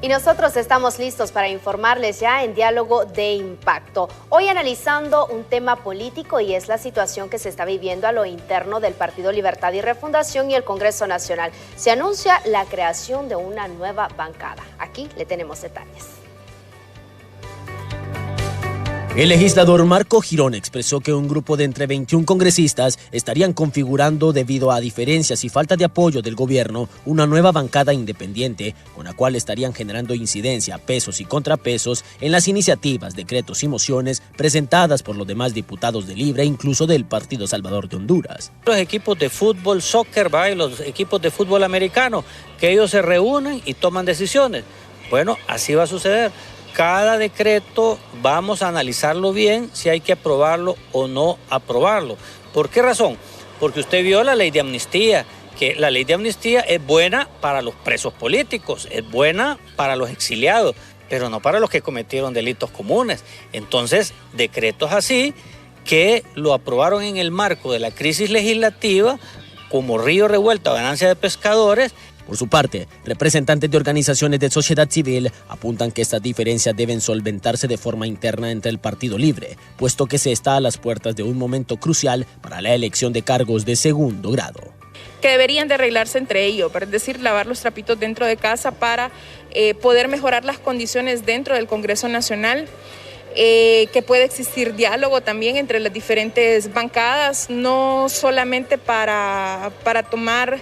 Y nosotros estamos listos para informarles ya en Diálogo de Impacto. Hoy analizando un tema político y es la situación que se está viviendo a lo interno del Partido Libertad y Refundación y el Congreso Nacional. Se anuncia la creación de una nueva bancada. Aquí le tenemos detalles. El legislador Marco Girón expresó que un grupo de entre 21 congresistas estarían configurando, debido a diferencias y falta de apoyo del gobierno, una nueva bancada independiente con la cual estarían generando incidencia, pesos y contrapesos en las iniciativas, decretos y mociones presentadas por los demás diputados de Libre, incluso del Partido Salvador de Honduras. Los equipos de fútbol, soccer, y los equipos de fútbol americano, que ellos se reúnen y toman decisiones. Bueno, así va a suceder. Cada decreto vamos a analizarlo bien, si hay que aprobarlo o no aprobarlo. ¿Por qué razón? Porque usted vio la ley de amnistía, que la ley de amnistía es buena para los presos políticos, es buena para los exiliados, pero no para los que cometieron delitos comunes. Entonces, decretos así que lo aprobaron en el marco de la crisis legislativa, como río revuelto a ganancia de pescadores. Por su parte, representantes de organizaciones de sociedad civil apuntan que estas diferencias deben solventarse de forma interna entre el Partido Libre, puesto que se está a las puertas de un momento crucial para la elección de cargos de segundo grado. Que deberían de arreglarse entre ellos, es decir, lavar los trapitos dentro de casa para poder mejorar las condiciones dentro del Congreso Nacional. Que puede existir diálogo también entre las diferentes bancadas, no solamente para tomar,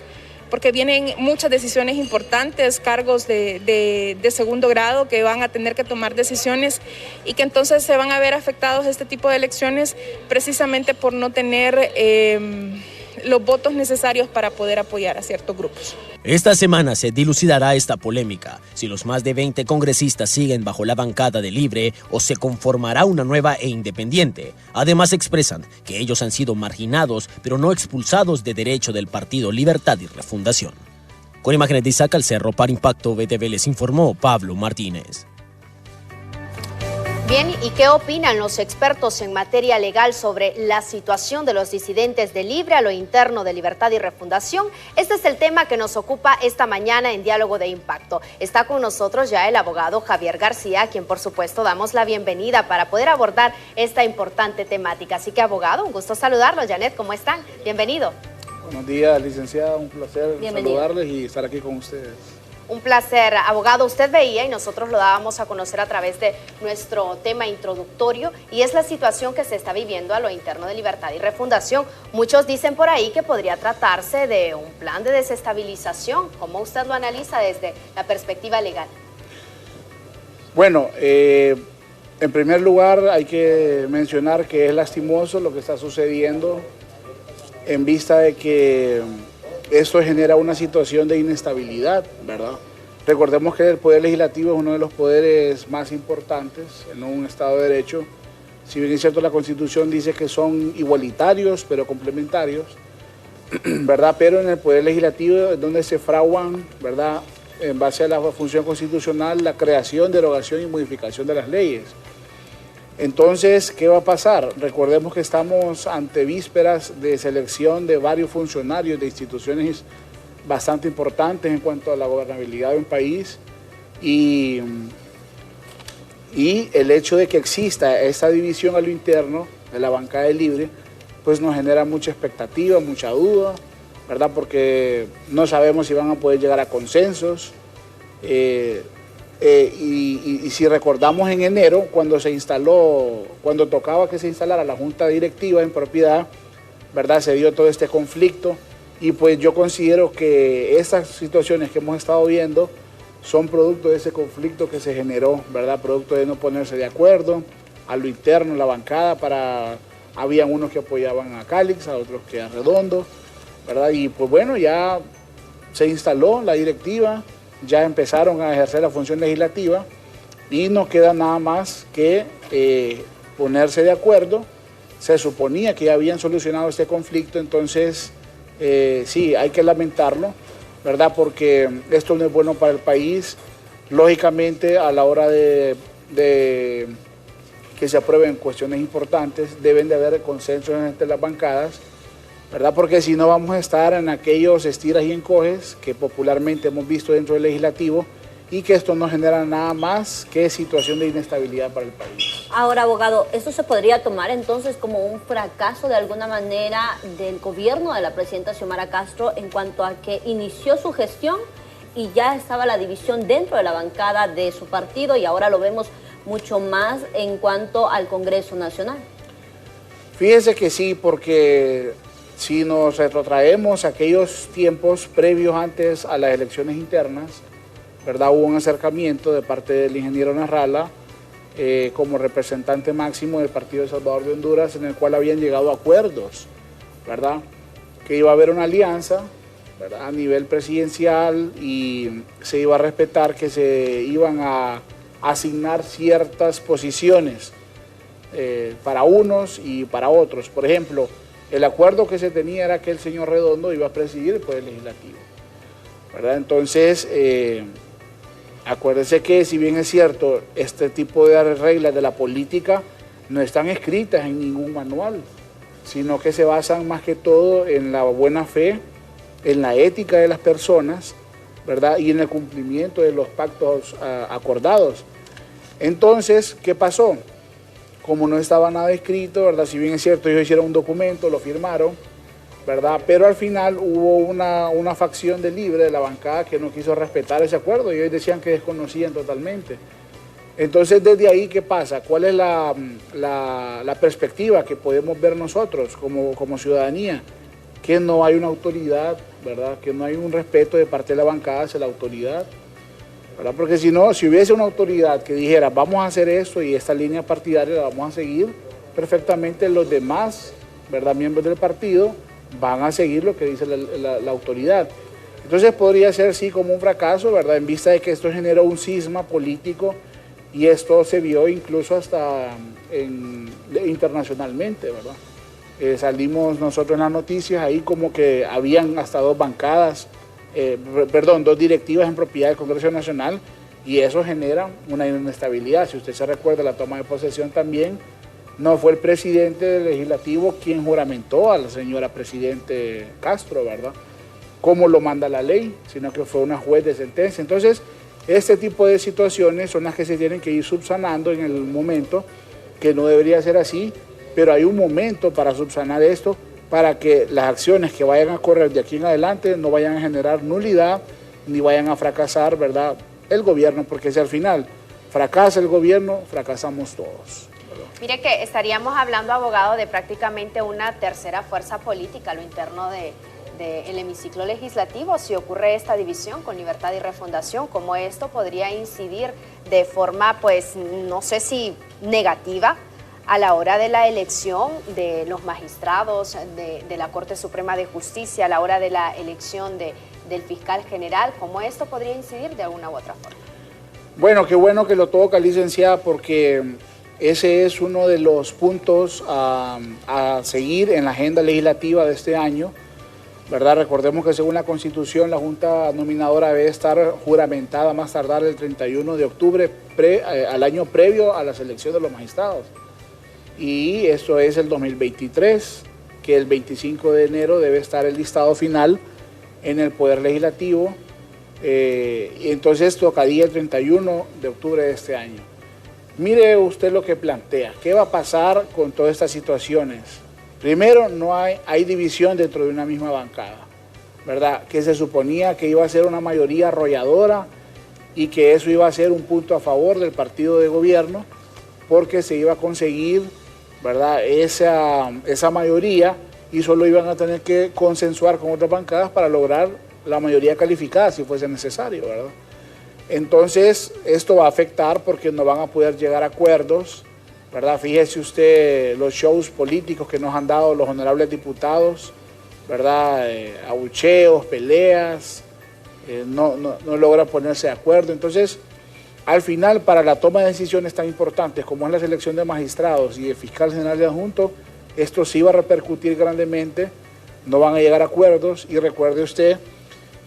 porque vienen muchas decisiones importantes, cargos de segundo grado que van a tener que tomar decisiones y que entonces se van a ver afectados este tipo de elecciones precisamente por no tener los votos necesarios para poder apoyar a ciertos grupos. Esta semana se dilucidará esta polémica, si los más de 20 congresistas siguen bajo la bancada de Libre o se conformará una nueva e independiente. Además expresan que ellos han sido marginados, pero no expulsados de derecho del Partido Libertad y Refundación. Con imágenes de Isaac Alcerro para Impacto BTV les informó Pablo Martínez. Bien, ¿y qué opinan los expertos en materia legal sobre la situación de los disidentes de Libre a lo interno de Libertad y Refundación? Este es el tema que nos ocupa esta mañana en Diálogo de Impacto. Está con nosotros ya el abogado Javier García, a quien por supuesto damos la bienvenida para poder abordar esta importante temática. Así que abogado, un gusto saludarlo. Janet, ¿cómo están? Bienvenido. Buenos días, licenciada, un placer saludarles y estar aquí con ustedes. Un placer, abogado. Usted veía y nosotros lo dábamos a conocer a través de nuestro tema introductorio y es la situación que se está viviendo a lo interno de Libertad y Refundación. Muchos dicen por ahí que podría tratarse de un plan de desestabilización. ¿Cómo usted lo analiza desde la perspectiva legal? Bueno, en primer lugar hay que mencionar que es lastimoso lo que está sucediendo en vista de que esto genera una situación de inestabilidad, ¿verdad? Recordemos que el Poder Legislativo es uno de los poderes más importantes en un Estado de Derecho. Si bien es cierto, la Constitución dice que son igualitarios, pero complementarios, ¿verdad? Pero en el Poder Legislativo es donde se fraguan, ¿verdad?, en base a la función constitucional, la creación, derogación y modificación de las leyes. Entonces, ¿qué va a pasar? Recordemos que estamos ante vísperas de selección de varios funcionarios de instituciones bastante importantes en cuanto a la gobernabilidad de un país y el hecho de que exista esta división a lo interno de la bancada de Libre, pues nos genera mucha expectativa, mucha duda, ¿verdad? Porque no sabemos si van a poder llegar a consensos. Y si recordamos en enero, cuando tocaba que se instalara la Junta Directiva en propiedad, ¿verdad?, se dio todo este conflicto y pues yo considero que estas situaciones que hemos estado viendo son producto de ese conflicto que se generó, ¿verdad?, producto de no ponerse de acuerdo a lo interno de la bancada. Habían unos que apoyaban a Cálix, a otros que a Redondo, ¿verdad? Y pues bueno, ya se instaló la directiva, ya empezaron a ejercer la función legislativa y no queda nada más que ponerse de acuerdo. Se suponía que ya habían solucionado este conflicto, entonces sí, hay que lamentarlo, ¿verdad? Porque esto no es bueno para el país. Lógicamente, a la hora de que se aprueben cuestiones importantes, deben de haber consensos entre las bancadas, ¿verdad? Porque si no vamos a estar en aquellos estiras y encoges que popularmente hemos visto dentro del legislativo, y que esto no genera nada más que situación de inestabilidad para el país. Ahora, abogado, ¿esto se podría tomar entonces como un fracaso de alguna manera del gobierno de la presidenta Xiomara Castro en cuanto a que inició su gestión y ya estaba la división dentro de la bancada de su partido y ahora lo vemos mucho más en cuanto al Congreso Nacional? Fíjese que sí, porque si nos retrotraemos a aquellos tiempos previos antes a las elecciones internas, ¿verdad? Hubo un acercamiento de parte del ingeniero Narrala como representante máximo del Partido de Salvador de Honduras, en el cual habían llegado a acuerdos, ¿verdad? Que iba a haber una alianza, ¿verdad? A nivel presidencial y se iba a respetar que se iban a asignar ciertas posiciones para unos y para otros. Por ejemplo, el acuerdo que se tenía era que el señor Redondo iba a presidir el Poder Legislativo, ¿verdad? Entonces, acuérdense que si bien es cierto, este tipo de reglas de la política no están escritas en ningún manual, sino que se basan más que todo en la buena fe, en la ética de las personas, ¿verdad? Y en el cumplimiento de los pactos acordados. Entonces, ¿qué pasó? Como no estaba nada escrito, ¿verdad? Si bien es cierto, ellos hicieron un documento, lo firmaron, ¿verdad? Pero al final hubo una facción de Libre de la bancada que no quiso respetar ese acuerdo y ellos decían que desconocían totalmente. Entonces, desde ahí, ¿qué pasa? ¿Cuál es la perspectiva que podemos ver nosotros como ciudadanía? Que no hay una autoridad, ¿verdad? Que no hay un respeto de parte de la bancada hacia la autoridad, ¿verdad? Porque si no, si hubiese una autoridad que dijera, vamos a hacer esto y esta línea partidaria la vamos a seguir, perfectamente los demás, ¿verdad? Miembros del partido van a seguir lo que dice la autoridad. Entonces podría ser sí como un fracaso, ¿verdad? En vista de que esto generó un cisma político y esto se vio incluso hasta internacionalmente, ¿verdad? Salimos nosotros en las noticias ahí como que habían hasta dos bancadas, dos directivas en propiedad del Congreso Nacional y eso genera una inestabilidad. Si usted se recuerda la toma de posesión también, no fue el presidente del legislativo quien juramentó a la señora presidente Castro, ¿verdad? Como lo manda la ley, sino que fue una juez de sentencia. Entonces, este tipo de situaciones son las que se tienen que ir subsanando en el momento, que no debería ser así, pero hay un momento para subsanar esto, para que las acciones que vayan a correr de aquí en adelante no vayan a generar nulidad, ni vayan a fracasar, ¿verdad?, el gobierno, porque si al final fracasa el gobierno, fracasamos todos. Mire que estaríamos hablando, abogado, de prácticamente una tercera fuerza política a lo interno del hemiciclo legislativo. Si ocurre esta división con Libertad y Refundación, ¿cómo esto podría incidir de forma, pues, no sé si negativa a la hora de la elección de los magistrados de la Corte Suprema de Justicia, a la hora de la elección del fiscal general? ¿Cómo esto podría incidir de alguna u otra forma? Bueno, qué bueno que lo toca, licenciada, porque ese es uno de los puntos a seguir en la agenda legislativa de este año, ¿verdad? Recordemos que según la Constitución, la Junta Nominadora debe estar juramentada más tardar el 31 de octubre al año previo a la selección de los magistrados. Y eso es el 2023, que el 25 de enero debe estar el listado final en el Poder Legislativo. Y entonces tocaría el 31 de octubre de este año. Mire usted lo que plantea. ¿Qué va a pasar con todas estas situaciones? Primero, no hay división dentro de una misma bancada, ¿verdad? Que se suponía que iba a ser una mayoría arrolladora y que eso iba a ser un punto a favor del partido de gobierno porque se iba a conseguir, ¿verdad?, esa mayoría y solo iban a tener que consensuar con otras bancadas para lograr la mayoría calificada si fuese necesario, ¿verdad? Entonces, esto va a afectar porque no van a poder llegar a acuerdos, ¿verdad? Fíjese usted los shows políticos que nos han dado los honorables diputados, ¿verdad? Abucheos, peleas, no logra ponerse de acuerdo. Entonces, al final, para la toma de decisiones tan importantes como es la selección de magistrados y el fiscal general de adjunto, esto sí va a repercutir grandemente, no van a llegar a acuerdos y recuerde usted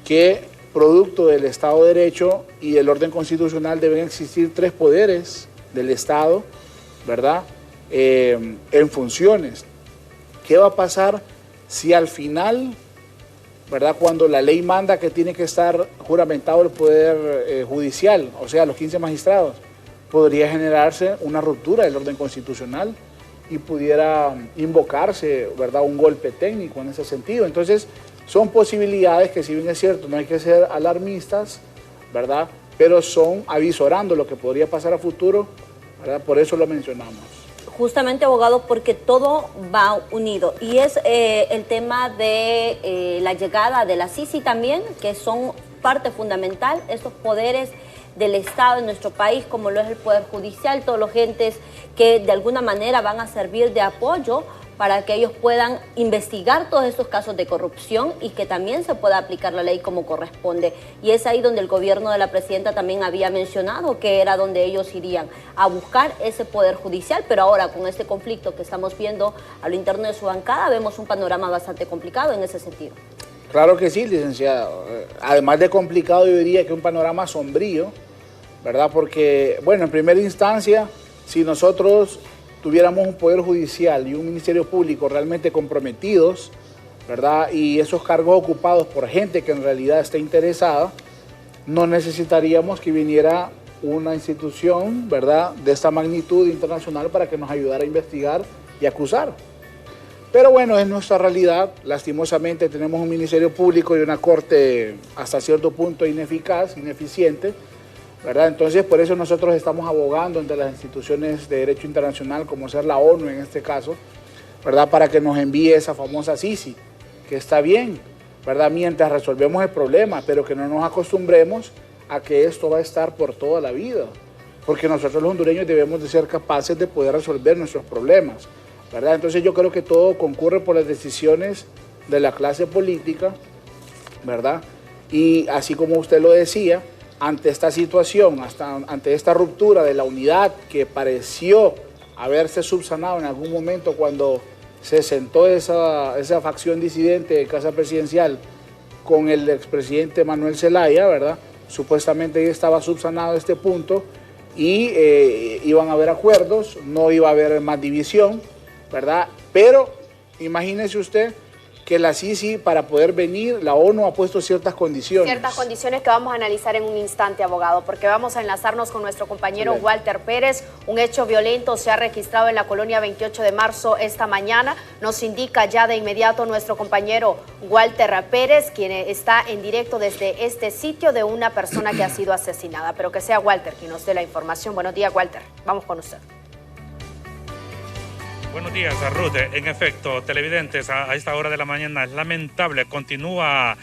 que producto del Estado de Derecho y del orden constitucional deben existir 3 poderes del Estado, ¿verdad?, en funciones. ¿Qué va a pasar si al final ¿verdad? Cuando la ley manda que tiene que estar juramentado el Poder Judicial, o sea, los 15 magistrados, podría generarse una ruptura del orden constitucional y pudiera invocarse, ¿verdad?, un golpe técnico en ese sentido. Entonces, son posibilidades que, si bien es cierto, no hay que ser alarmistas, ¿verdad?, pero son avisorando lo que podría pasar a futuro, ¿verdad? Por eso lo mencionamos. Justamente, abogado, porque todo va unido, y es el tema de la llegada de la Sisi también, que son parte fundamental, estos poderes del Estado en nuestro país, como lo es el Poder Judicial, todos los entes que de alguna manera van a servir de apoyo para que ellos puedan investigar todos estos casos de corrupción y que también se pueda aplicar la ley como corresponde. Y es ahí donde el gobierno de la presidenta también había mencionado que era donde ellos irían a buscar ese poder judicial, pero ahora con este conflicto que estamos viendo a lo interno de su bancada, vemos un panorama bastante complicado en ese sentido. Claro que sí, licenciado. Además de complicado, yo diría que un panorama sombrío, ¿verdad? Porque, bueno, en primera instancia, si nosotros tuviéramos un Poder Judicial y un Ministerio Público realmente comprometidos, ¿verdad?, y esos cargos ocupados por gente que en realidad está interesada, no necesitaríamos que viniera una institución, ¿verdad?, de esta magnitud internacional para que nos ayudara a investigar y acusar. Pero bueno, es nuestra realidad. Lastimosamente tenemos un Ministerio Público y una Corte hasta cierto punto ineficaz, ineficiente, ¿verdad? Entonces, por eso nosotros estamos abogando ante las instituciones de derecho internacional, como ser la ONU en este caso, ¿verdad?, para que nos envíe esa famosa Sisi, que está bien, ¿verdad?, mientras resolvemos el problema, pero que no nos acostumbremos a que esto va a estar por toda la vida, porque nosotros los hondureños debemos de ser capaces de poder resolver nuestros problemas, ¿verdad? Entonces yo creo que todo concurre por las decisiones de la clase política, ¿verdad? Y así como usted lo decía, ante esta situación, ante esta ruptura de la unidad que pareció haberse subsanado en algún momento cuando se sentó esa facción disidente de Casa Presidencial con el expresidente Manuel Zelaya, ¿verdad? Supuestamente ya estaba subsanado este punto y iban a haber acuerdos, no iba a haber más división, ¿verdad? Pero imagínese usted que la Sisi, para poder venir, la ONU ha puesto ciertas condiciones. Ciertas condiciones que vamos a analizar en un instante, abogado, porque vamos a enlazarnos con nuestro compañero Walter Pérez. Un hecho violento se ha registrado en la colonia 28 de marzo esta mañana. Nos indica ya de inmediato nuestro compañero Walter Pérez, quien está en directo desde este sitio de una persona que ha sido asesinada. Pero que sea Walter quien nos dé la información. Buenos días, Walter. Vamos con usted. Buenos días, Ruth. En efecto, televidentes, a esta hora de la mañana es lamentable. Continúa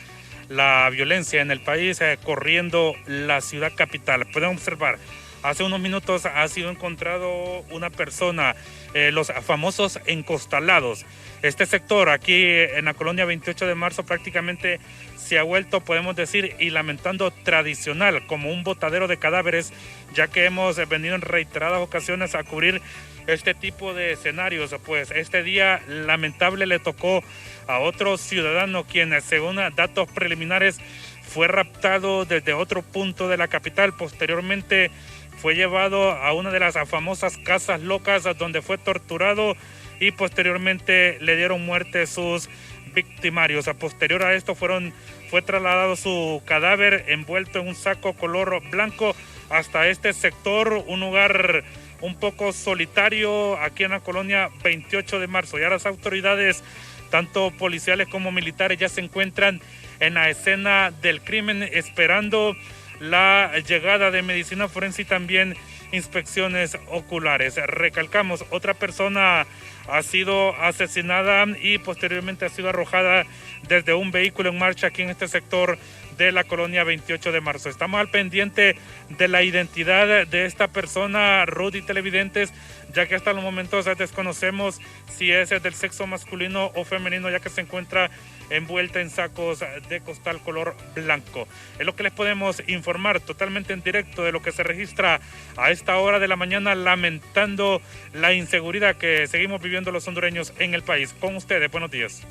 la violencia en el país, corriendo la ciudad capital. Pueden observar, hace unos minutos ha sido encontrado una persona, los famosos encostalados. Este sector aquí en la colonia 28 de marzo prácticamente se ha vuelto, podemos decir, y lamentando, tradicional, como un botadero de cadáveres, ya que hemos venido en reiteradas ocasiones a cubrir este tipo de escenarios. Pues este día lamentable le tocó a otro ciudadano quien, según datos preliminares, fue raptado desde otro punto de la capital. Posteriormente fue llevado a una de las famosas casas locas donde fue torturado y posteriormente le dieron muerte sus victimarios. A posterior a esto fue trasladado su cadáver envuelto en un saco color blanco hasta este sector, un lugar un poco solitario aquí en la colonia 28 de marzo. Ya las autoridades, tanto policiales como militares, ya se encuentran en la escena del crimen esperando la llegada de medicina forense y también inspecciones oculares. Recalcamos, otra persona ha sido asesinada y posteriormente ha sido arrojada desde un vehículo en marcha aquí en este sector de la colonia 28 de marzo. Estamos al pendiente de la identidad de esta persona, Ruth y televidentes, ya que hasta los momentos desconocemos si es del sexo masculino o femenino, ya que se encuentra envuelta en sacos de costal color blanco. Es lo que les podemos informar totalmente en directo de lo que se registra a esta hora de la mañana, lamentando la inseguridad que seguimos viviendo los hondureños en el país. Con ustedes, buenos días.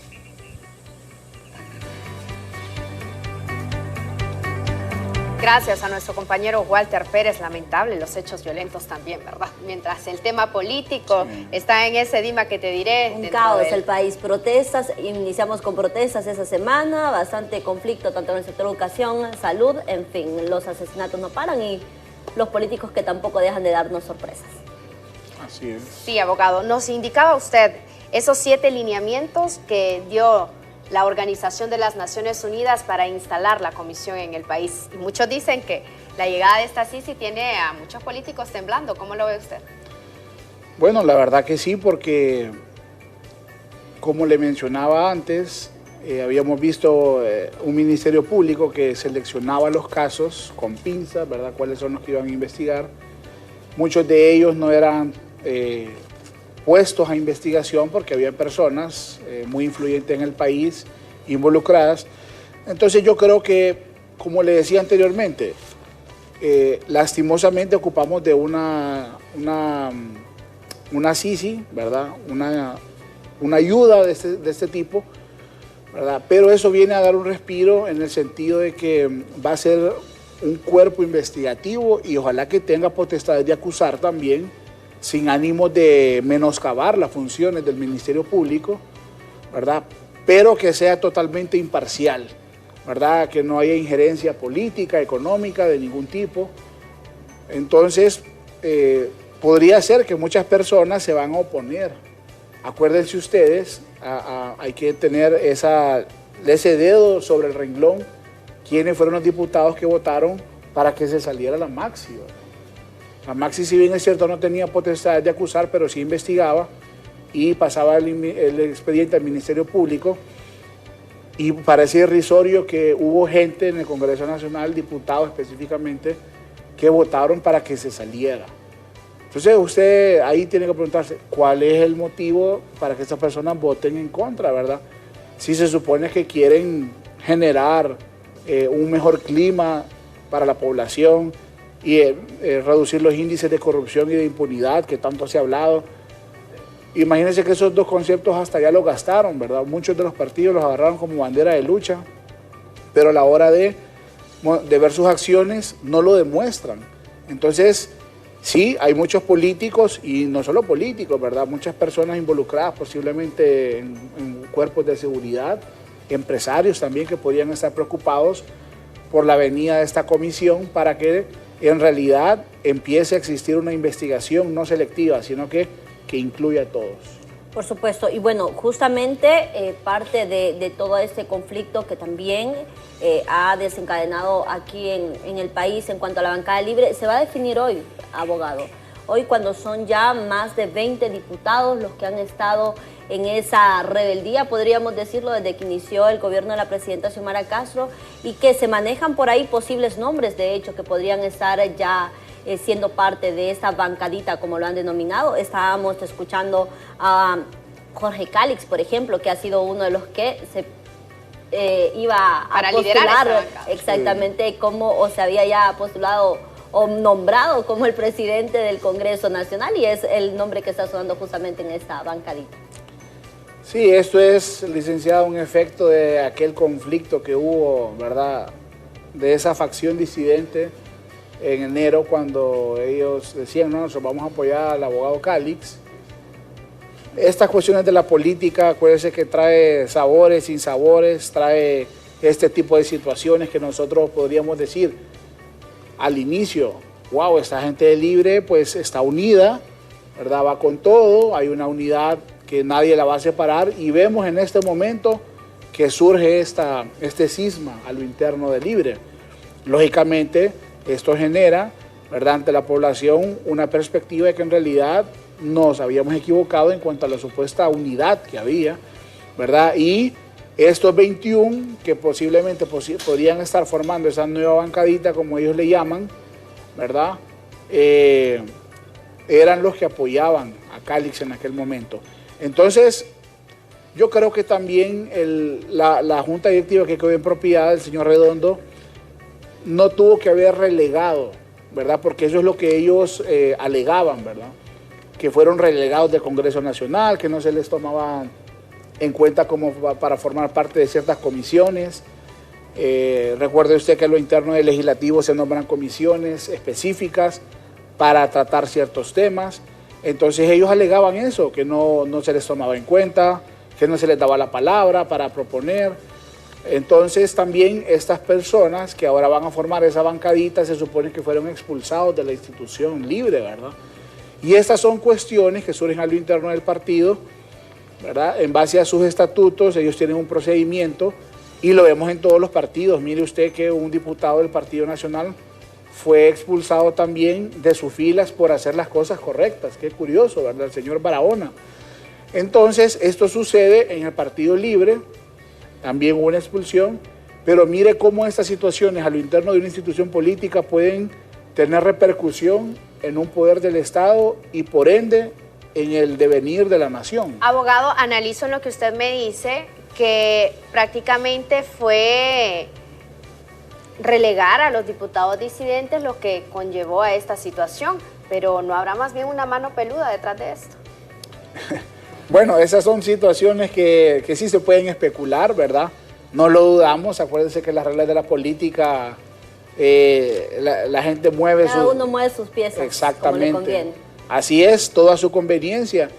gracias a nuestro compañero Walter Pérez. Lamentable los hechos violentos también, ¿verdad? Mientras el tema político está en ese dima que te diré. Un caos el país. Protestas, iniciamos con protestas esa semana, bastante conflicto tanto en el sector educación, salud, en fin, los asesinatos no paran y los políticos que tampoco dejan de darnos sorpresas. Así es. Sí, abogado. Nos indicaba usted esos 7 lineamientos que dio la Organización de las Naciones Unidas para instalar la comisión en el país. Y muchos dicen que la llegada de esta Sisi tiene a muchos políticos temblando. ¿Cómo lo ve usted? Bueno, la verdad que sí, porque como le mencionaba antes, habíamos visto un ministerio público que seleccionaba los casos con pinzas, ¿verdad? Cuáles son los que iban a investigar. Muchos de ellos no eran puestos a investigación porque había personas muy influyentes en el país involucradas. Entonces yo creo que, como le decía anteriormente, lastimosamente ocupamos de una Sisi, ¿verdad? Una ayuda de este tipo, ¿verdad? Pero eso viene a dar un respiro en el sentido de que va a ser un cuerpo investigativo y ojalá que tenga potestades de acusar también, sin ánimo de menoscabar las funciones del Ministerio Público, ¿verdad? Pero que sea totalmente imparcial, ¿verdad? Que no haya injerencia política, económica de ningún tipo. Entonces, podría ser que muchas personas se van a oponer. Acuérdense ustedes, hay que tener ese dedo sobre el renglón, quiénes fueron los diputados que votaron para que se saliera la Maxi, ¿verdad? La Maxi, si bien es cierto, no tenía potestad de acusar, pero sí investigaba y pasaba el expediente al Ministerio Público. Y parece irrisorio que hubo gente en el Congreso Nacional, diputados específicamente, que votaron para que se saliera. Entonces usted ahí tiene que preguntarse cuál es el motivo para que estas personas voten en contra, ¿verdad? Si se supone que quieren generar un mejor clima para la población y reducir los índices de corrupción y de impunidad que tanto se ha hablado. Imagínense que esos dos conceptos hasta ya los gastaron, ¿verdad? Muchos de los partidos los agarraron como bandera de lucha, pero a la hora de ver sus acciones no lo demuestran. Entonces, sí, hay muchos políticos y no solo políticos, ¿verdad? Muchas personas involucradas posiblemente en cuerpos de seguridad, empresarios también que podrían estar preocupados por la venida de esta comisión para que en realidad empiece a existir una investigación no selectiva, sino que incluya a todos. Por supuesto, y bueno, justamente parte de todo este conflicto que también ha desencadenado aquí en el país en cuanto a la bancada libre, se va a definir hoy, abogado. Hoy, cuando son ya más de 20 diputados los que han estado en esa rebeldía, podríamos decirlo, desde que inició el gobierno de la presidenta Xiomara Castro, y que se manejan por ahí posibles nombres, de hecho, que podrían estar ya siendo parte de esta bancadita, como lo han denominado. Estábamos escuchando a Jorge Calix, por ejemplo, que ha sido uno de los que se iba a para postular exactamente como, o se había ya postulado o nombrado como el presidente del Congreso Nacional, y es el nombre que está sonando justamente en esta bancadita. Sí, esto es, licenciado, un efecto de aquel conflicto que hubo, ¿verdad? De esa facción disidente en enero, cuando ellos decían, no, nosotros vamos a apoyar al abogado Calix. Estas cuestiones de la política, acuérdense que trae sabores, sinsabores, trae este tipo de situaciones que nosotros podríamos decir al inicio, wow, esta gente de Libre pues está unida, ¿verdad? Va con todo, hay una unidad que nadie la va a separar, y vemos en este momento que surge este cisma a lo interno de Libre. Lógicamente, esto genera, ¿verdad?, ante la población una perspectiva de que en realidad nos habíamos equivocado en cuanto a la supuesta unidad que había, ¿verdad? Y estos 21 que posiblemente podrían estar formando esa nueva bancadita, como ellos le llaman, ¿verdad? Eran los que apoyaban a Calix en aquel momento. Entonces, yo creo que también la junta directiva que quedó en propiedad del señor Redondo no tuvo que haber relegado, ¿verdad? Porque eso es lo que ellos alegaban, ¿verdad? Que fueron relegados del Congreso Nacional, que no se les tomaba en cuenta como para formar parte de ciertas comisiones. Recuerde usted que en lo interno del legislativo se nombran comisiones específicas para tratar ciertos temas. Entonces ellos alegaban eso, que no se les tomaba en cuenta, que no se les daba la palabra para proponer. Entonces también estas personas que ahora van a formar esa bancadita se supone que fueron expulsados de la institución libre, ¿verdad? Y estas son cuestiones que surgen a lo interno del partido, ¿verdad? En base a sus estatutos, ellos tienen un procedimiento y lo vemos en todos los partidos. Mire usted que un diputado del Partido Nacional fue expulsado también de sus filas por hacer las cosas correctas. Qué curioso, ¿verdad? El señor Barahona. Entonces, esto sucede en el Partido Libre, también hubo una expulsión, pero mire cómo estas situaciones a lo interno de una institución política pueden tener repercusión en un poder del Estado y por ende en el devenir de la nación. Abogado, analizo en lo que usted me dice, que prácticamente fue relegar a los diputados disidentes lo que conllevó a esta situación, pero ¿no habrá más bien una mano peluda detrás de esto? Bueno, esas son situaciones que sí se pueden especular, ¿verdad? No lo dudamos, acuérdense que las reglas de la política, la gente mueve Cada uno mueve sus piezas. Exactamente. Como le conviene. Así es, todo a su conveniencia.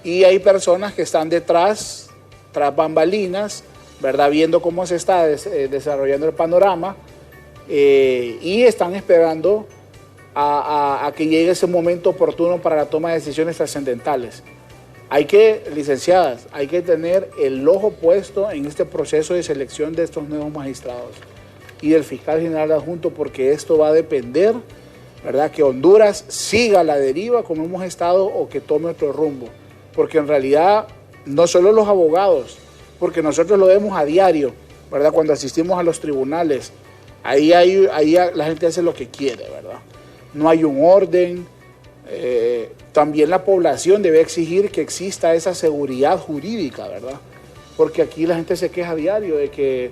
Y hay personas que están detrás, tras bambalinas, ¿verdad? Viendo cómo se está desarrollando el panorama y están esperando a que llegue ese momento oportuno para la toma de decisiones trascendentales. Licenciadas, hay que tener el ojo puesto en este proceso de selección de estos nuevos magistrados y del fiscal general adjunto, porque esto va a depender, ¿verdad?, que Honduras siga a la deriva como hemos estado o que tome otro rumbo. Porque en realidad, no solo los abogados, porque nosotros lo vemos a diario, ¿verdad?, cuando asistimos a los tribunales, ahí la gente hace lo que quiere, ¿verdad? No hay un orden. También la población debe exigir que exista esa seguridad jurídica, ¿verdad? Porque aquí la gente se queja a diario de que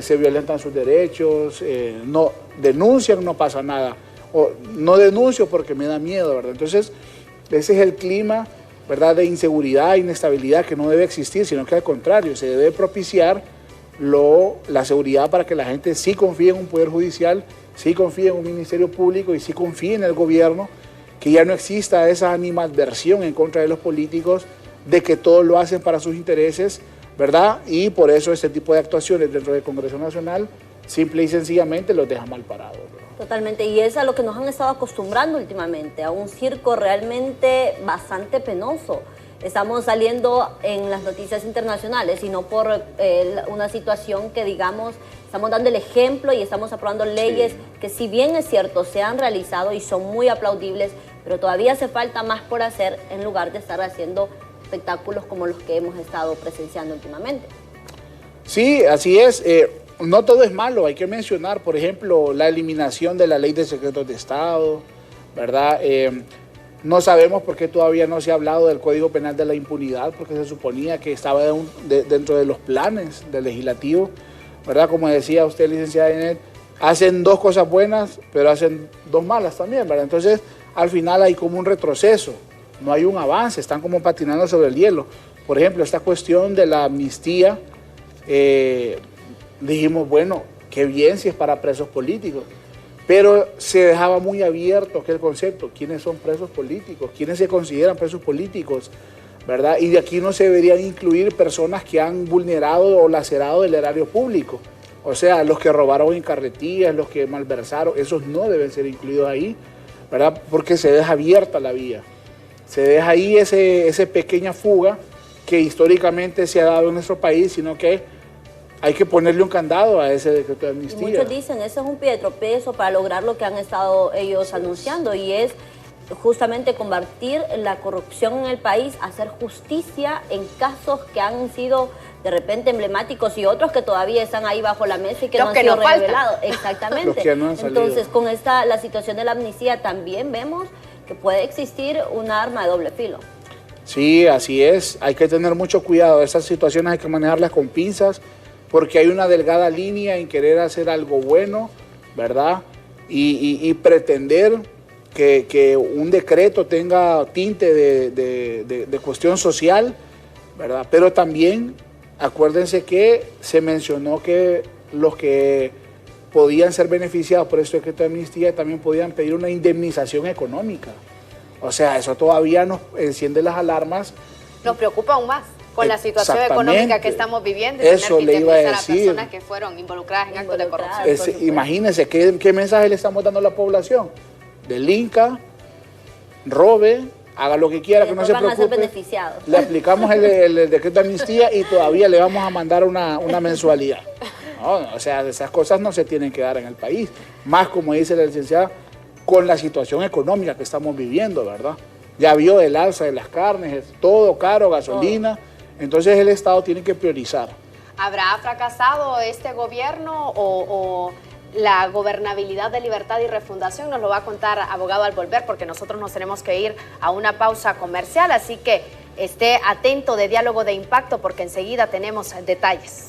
se violentan sus derechos, no denuncian, no pasa nada, o no denuncio porque me da miedo, ¿verdad? Entonces, ese es el clima, ¿verdad?, de inseguridad, inestabilidad que no debe existir, sino que al contrario, se debe propiciar la seguridad para que la gente sí confíe en un poder judicial, sí confíe en un ministerio público y sí confíe en el gobierno, que ya no exista esa animadversión en contra de los políticos de que todos lo hacen para sus intereses, ¿verdad? Y por eso este tipo de actuaciones dentro del Congreso Nacional simple y sencillamente los deja mal parados, ¿verdad? Totalmente, y es a lo que nos han estado acostumbrando últimamente, a un circo realmente bastante penoso. Estamos saliendo en las noticias internacionales y no por una situación que, digamos, estamos dando el ejemplo y estamos aprobando leyes que, si bien es cierto, se han realizado y son muy aplaudibles, pero todavía hace falta más por hacer en lugar de estar haciendo espectáculos como los que hemos estado presenciando últimamente. Sí, así es. No todo es malo, hay que mencionar, por ejemplo, la eliminación de la ley de secretos de Estado, ¿verdad? No sabemos por qué todavía no se ha hablado del Código Penal de la Impunidad, porque se suponía que estaba dentro de los planes del legislativo, ¿verdad? Como decía usted, licenciada Enet, hacen dos cosas buenas, pero hacen dos malas también, ¿verdad? Entonces, al final hay como un retroceso, no hay un avance, están como patinando sobre el hielo. Por ejemplo, esta cuestión de la amnistía, dijimos, bueno, qué bien si es para presos políticos, pero se dejaba muy abierto aquel concepto, quiénes son presos políticos, quiénes se consideran presos políticos, ¿verdad? Y de aquí no se deberían incluir personas que han vulnerado o lacerado el erario público, o sea, los que robaron en carretillas, los que malversaron, esos no deben ser incluidos ahí, ¿verdad? Porque se deja abierta la vía, se deja ahí esa pequeña fuga que históricamente se ha dado en nuestro país, sino que hay que ponerle un candado a ese decreto de amnistía. Y muchos dicen, ese es un pie de tropiezo para lograr lo que han estado ellos anunciando, y es justamente combatir la corrupción en el país, hacer justicia en casos que han sido de repente emblemáticos y otros que todavía están ahí bajo la mesa y que no han sido revelados. Exactamente. Los que no han salido. Entonces, con la situación de la amnistía también vemos que puede existir un arma de doble filo. Sí, así es. Hay que tener mucho cuidado. Esas situaciones hay que manejarlas con pinzas, porque hay una delgada línea en querer hacer algo bueno, ¿verdad? Y pretender que un decreto tenga tinte de cuestión social, ¿verdad? Pero también acuérdense que se mencionó que los que podían ser beneficiados por este decreto de amnistía también podían pedir una indemnización económica. O sea, eso todavía nos enciende las alarmas. Nos preocupa aún más con la situación económica que estamos viviendo y eso tener que indemnizar a personas que fueron involucradas en actos de corrupción. Imagínense qué mensaje le estamos dando a la población. Delinca, robe, haga lo que quiera, que no se preocupe. Van a ser beneficiados. Le aplicamos el decreto de amnistía y todavía le vamos a mandar una mensualidad. No, o sea, esas cosas no se tienen que dar en el país. Más, como dice la licenciada, con la situación económica que estamos viviendo, ¿verdad? Ya vio el alza de las carnes, es todo caro, gasolina. Entonces el Estado tiene que priorizar. ¿Habrá fracasado este gobierno o la gobernabilidad de Libertad y Refundación? Nos lo va a contar abogado al volver, porque nosotros nos tenemos que ir a una pausa comercial, así que esté atento de Diálogo de Impacto porque enseguida tenemos detalles.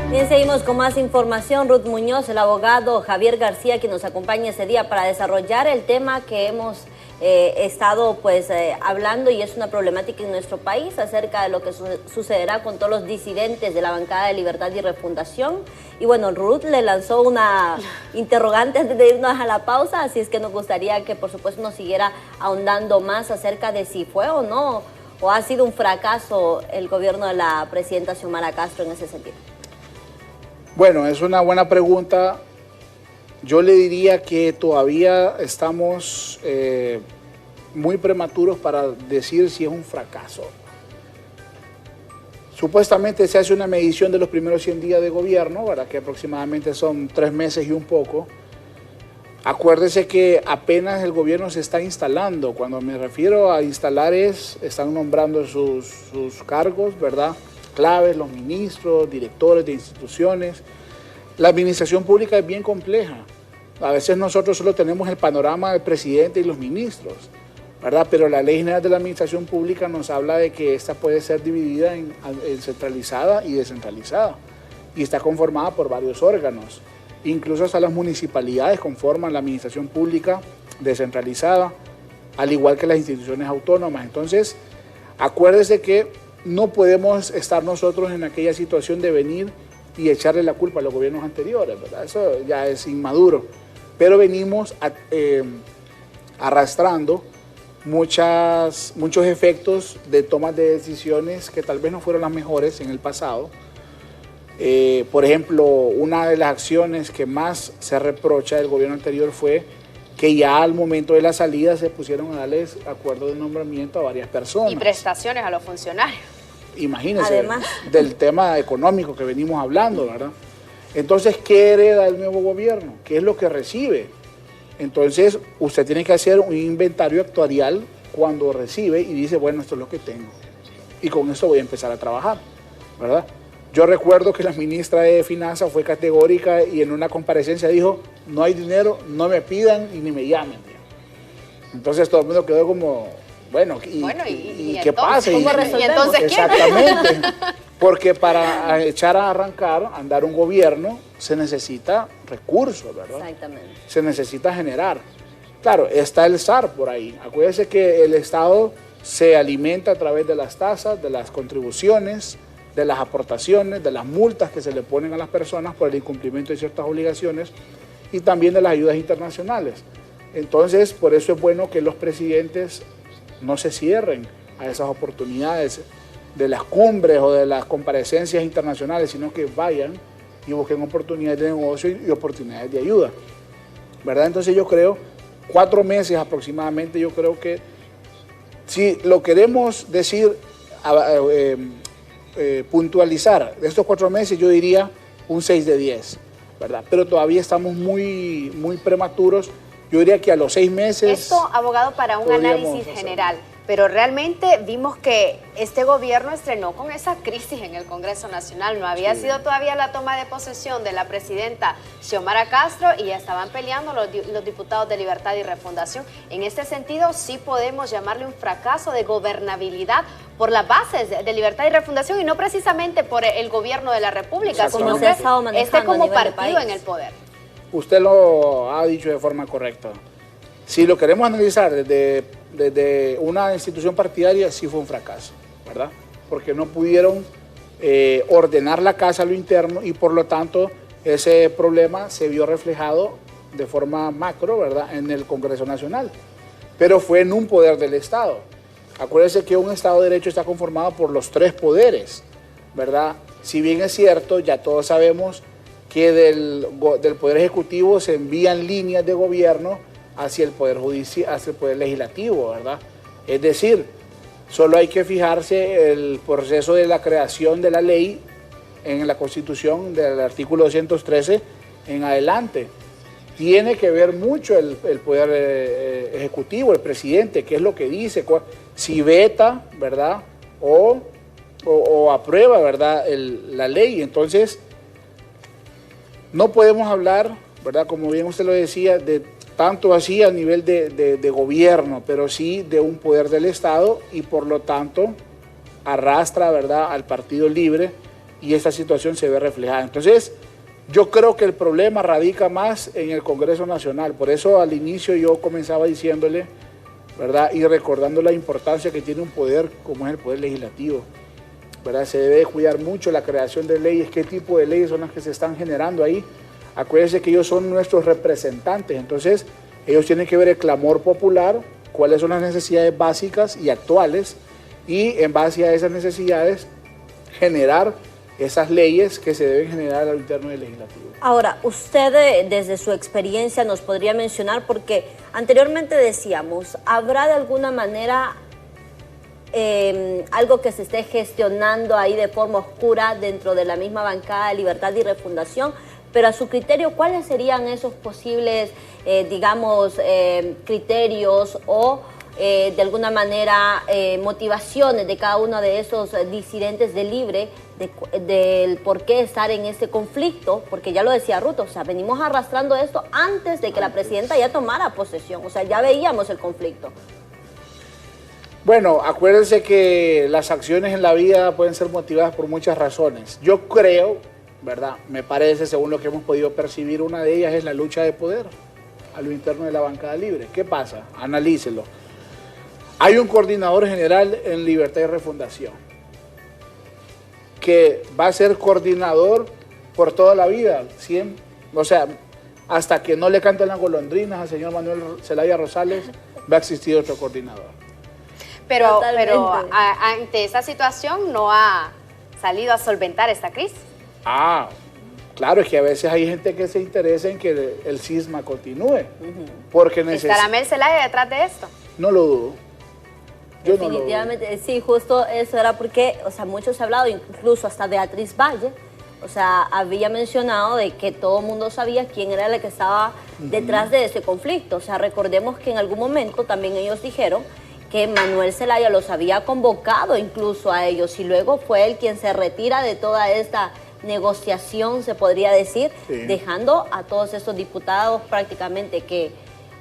Bien, seguimos con más información. Ruth Muñoz, el abogado Javier García, quien nos acompaña ese día para desarrollar el tema que hemos estado hablando, y es una problemática en nuestro país acerca de lo que sucederá con todos los disidentes de la bancada de Libertad y Refundación. Y bueno, Ruth le lanzó una interrogante antes de irnos a la pausa, así es que nos gustaría que por supuesto nos siguiera ahondando más acerca de si fue o no, o ha sido un fracaso el gobierno de la presidenta Xiomara Castro en ese sentido. Bueno, es una buena pregunta. Yo le diría que todavía estamos muy prematuros para decir si es un fracaso. Supuestamente se hace una medición de los primeros 100 días de gobierno, ¿verdad? Que aproximadamente son 3 meses y un poco. Acuérdese que apenas el gobierno se está instalando. Cuando me refiero a instalar están nombrando sus cargos, ¿verdad? Claves, los ministros, directores de instituciones. La administración pública es bien compleja. A veces nosotros solo tenemos el panorama del presidente y los ministros, ¿verdad? Pero la Ley General de la Administración Pública nos habla de que esta puede ser dividida en centralizada y descentralizada, y está conformada por varios órganos. Incluso hasta las municipalidades conforman la administración pública descentralizada, al igual que las instituciones autónomas. Entonces, acuérdese que no podemos estar nosotros en aquella situación de venir y echarle la culpa a los gobiernos anteriores, ¿verdad? Eso ya es inmaduro. Pero venimos arrastrando muchos efectos de tomas de decisiones que tal vez no fueron las mejores en el pasado. Por ejemplo, una de las acciones que más se reprocha del gobierno anterior fue que ya al momento de la salida se pusieron a darles acuerdo de nombramiento a varias personas. Y prestaciones a los funcionarios. Imagínense, además del tema económico que venimos hablando, ¿verdad? Entonces, ¿qué hereda el nuevo gobierno? ¿Qué es lo que recibe? Entonces, usted tiene que hacer un inventario actuarial cuando recibe y dice, bueno, esto es lo que tengo. Y con esto voy a empezar a trabajar, ¿verdad? Yo recuerdo que la ministra de Finanzas fue categórica y en una comparecencia dijo, no hay dinero, no me pidan y ni me llamen. Entonces todo el mundo quedó como, bueno, ¿y qué pasa? ¿Cómo resolvemos? ¿Y entonces qué? Exactamente, porque para echar a arrancar, andar un gobierno, se necesita recursos, ¿verdad? Exactamente. Se necesita generar. Claro, está el SAR por ahí. Acuérdense que el Estado se alimenta a través de las tasas, de las contribuciones, de las aportaciones, de las multas que se le ponen a las personas por el incumplimiento de ciertas obligaciones y también de las ayudas internacionales. Entonces, por eso es bueno que los presidentes no se cierren a esas oportunidades de las cumbres o de las comparecencias internacionales, sino que vayan y busquen oportunidades de negocio y oportunidades de ayuda, ¿verdad? Entonces yo creo, 4 meses aproximadamente, yo creo que si lo queremos decir, puntualizar de estos 4 meses, yo diría un 6 de 10, ¿verdad? Pero todavía estamos muy prematuros. Yo diría que a los 6 meses... Esto, abogado, para un análisis general. pero realmente vimos que este gobierno estrenó con esa crisis en el Congreso Nacional. No había sido todavía la toma de posesión de la presidenta Xiomara Castro y ya estaban peleando los diputados de Libertad y Refundación. En este sentido, sí podemos llamarle un fracaso de gobernabilidad por las bases de Libertad y Refundación y no precisamente por el gobierno de la República, sino que esté como partido en el poder. Usted lo ha dicho de forma correcta. Si lo queremos analizar desde una institución partidaria, sí fue un fracaso, ¿verdad? Porque no pudieron ordenar la casa a lo interno y por lo tanto ese problema se vio reflejado de forma macro, ¿verdad?, en el Congreso Nacional. Pero fue en un poder del Estado. Acuérdense que un Estado de Derecho está conformado por los 3 poderes, ¿verdad? Si bien es cierto, ya todos sabemos que del Poder Ejecutivo se envían líneas de gobierno hacia el Poder Judicial, hacia el Poder Legislativo, ¿verdad? Es decir, solo hay que fijarse el proceso de la creación de la ley en la Constitución del artículo 213 en adelante. Tiene que ver mucho el Poder Ejecutivo, el presidente, qué es lo que dice, si veta, ¿verdad? O aprueba, ¿verdad?, la ley. Entonces, no podemos hablar, ¿verdad?, como bien usted lo decía, de tanto así a nivel de gobierno, pero sí de un poder del Estado y por lo tanto arrastra, ¿verdad?, al Partido Libre y esta situación se ve reflejada. Entonces, yo creo que el problema radica más en el Congreso Nacional. Por eso al inicio yo comenzaba diciéndole, ¿verdad?, y recordando la importancia que tiene un poder como es el Poder Legislativo, ¿verdad? Se debe cuidar mucho la creación de leyes, qué tipo de leyes son las que se están generando ahí. Acuérdense que ellos son nuestros representantes, entonces ellos tienen que ver el clamor popular, cuáles son las necesidades básicas y actuales, y en base a esas necesidades generar esas leyes que se deben generar al interno del legislativo. Ahora, usted desde su experiencia nos podría mencionar, porque anteriormente decíamos, ¿habrá de alguna manera algo que se esté gestionando ahí de forma oscura dentro de la misma bancada de Libertad y Refundación? Pero a su criterio, ¿cuáles serían esos posibles, digamos, criterios o de alguna manera motivaciones de cada uno de esos disidentes de Libre del por qué estar en este conflicto? Porque ya lo decía Ruth, o sea, venimos arrastrando esto antes de que la presidenta ya tomara posesión, o sea, ya veíamos el conflicto. Bueno, acuérdense que las acciones en la vida pueden ser motivadas por muchas razones. Yo creo, ¿verdad?, me parece, según lo que hemos podido percibir, una de ellas es la lucha de poder a lo interno de la bancada Libre. ¿Qué pasa? Analícelo. Hay un coordinador general en Libertad y Refundación que va a ser coordinador por toda la vida, siempre, o sea, hasta que no le canten las golondrinas al señor Manuel Zelaya Rosales, va a existir otro coordinador. Pero ante esa situación no ha salido a solventar esta crisis. Ah, claro, es que a veces hay gente que se interesa en que el cisma continúe. Porque ¿estará Mel Zelaya detrás de esto? No lo dudo. Yo definitivamente, no lo dudo. Sí, justo eso era porque, o sea, mucho se ha hablado, incluso hasta Beatriz Valle, o sea, había mencionado de que todo el mundo sabía quién era el que estaba detrás de ese conflicto. O sea, recordemos que en algún momento también ellos dijeron que Manuel Zelaya los había convocado incluso a ellos y luego fue él quien se retira de toda esta negociación, se podría decir, dejando a todos estos diputados prácticamente que